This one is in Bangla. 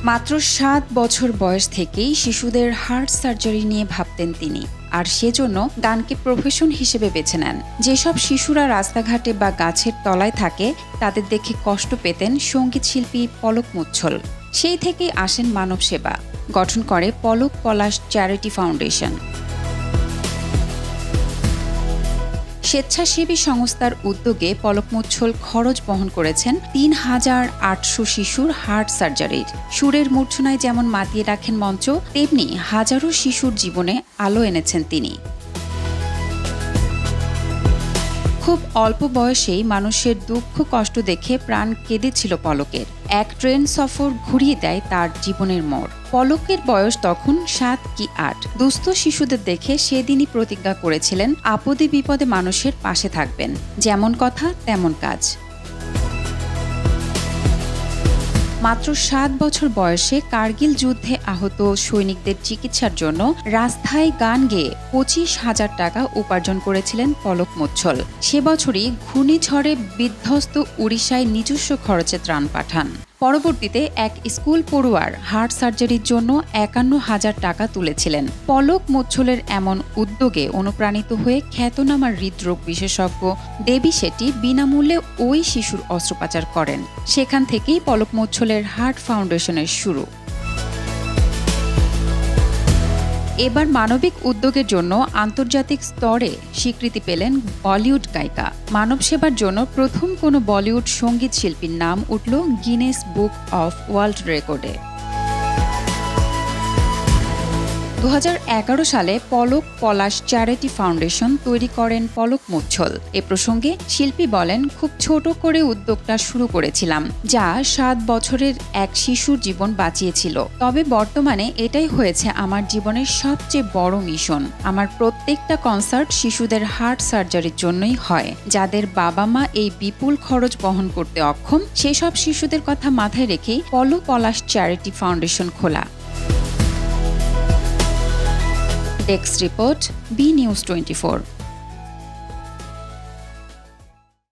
মাত্র ৭ বছর বয়স থেকেই শিশুদের হার্ট সার্জারি নিয়ে ভাবতেন তিনি, আর সেজন্য গানকে প্রফেশন হিসেবে বেছে নেন। যেসব শিশুরা রাস্তাঘাটে বা গাছের তলায় থাকে তাদের দেখে কষ্ট পেতেন সঙ্গীত শিল্পী পলক মুচ্ছল। সেই থেকেই আসেন মানব সেবা, গঠন করে পলক পলাশ চ্যারিটি ফাউন্ডেশন। স্বেচ্ছাসেবী সংস্থার উদ্যোগে পলক মুচ্ছল খরচ বহন করেছেন ৩,৮০০ শিশুর হার্ট সার্জারির। সুরের মূর্ছনায় যেমন মাতিয়ে রাখেন মঞ্চ, তেমনি হাজারো শিশুর জীবনে আলো এনেছেন তিনি। খুব অল্প বয়সেই মানুষের দুঃখ কষ্ট দেখে প্রাণ কেঁদেছিল পলকের। এক ট্রেন সফর ঘুরিয়ে দেয় তার জীবনের মোড়। পলকের বয়স তখন ৭ কি ৮। দুস্থ শিশুদের দেখে সেদিনই প্রতিজ্ঞা করেছিলেন আপদে বিপদে মানুষের পাশে থাকবেন। যেমন কথা তেমন কাজ। মাত্র ৭ বছর বয়সে কার্গিল যুদ্ধে আহত সৈনিকদের চিকিৎসার জন্য রাস্তায় গান গেয়ে ২৫,০০০ টাকা উপার্জন করেছিলেন পলক মুচ্ছল। সে বছরই ঘূর্ণিঝড়ে বিধ্বস্ত উড়িষ্যায় নিজস্ব খরচে ত্রাণ পাঠান। পরবর্তীতে এক স্কুল পড়ুয়ার হার্ট সার্জারির জন্য ৫১,০০০ টাকা তুলেছিলেন। পলক মুচ্ছলের এমন উদ্যোগে অনুপ্রাণিত হয়ে খ্যাতনামা হৃদরোগ বিশেষজ্ঞ দেবী শেট্টি বিনামূল্যে ওই শিশুর অস্ত্রোপচার করেন। সেখান থেকেই পলক মুচ্ছলের হার্ট ফাউন্ডেশনের শুরু। এবার মানবিক উদ্যোগের জন্য আন্তর্জাতিক স্তরে স্বীকৃতি পেলেন বলিউড গায়িকা। মানব সেবার জন্য প্রথম কোনো বলিউড সঙ্গীত শিল্পীর নাম উঠল গিনেস বুক অফ ওয়ার্ল্ড রেকর্ডে। ২০১১ সালে পলক পলাশ চ্যারিটি ফাউন্ডেশন তৈরি করেন পলক মুচ্ছল। এ প্রসঙ্গে শিল্পী বলেন, খুব ছোট করে উদ্যোগটা শুরু করেছিলাম, যা ৭ বছরের এক শিশুর জীবন বাঁচিয়েছিল। তবে বর্তমানে এটাই হয়েছে আমার জীবনের সবচেয়ে বড় মিশন। আমার প্রত্যেকটা কনসার্ট শিশুদের হার্ট সার্জারির জন্যই হয়। যাদের বাবা মা এই বিপুল খরচ বহন করতে অক্ষম, সেসব শিশুদের কথা মাথায় রেখেই পলক পলাশ চ্যারিটি ফাউন্ডেশন খোলা। Desk report, B news 24।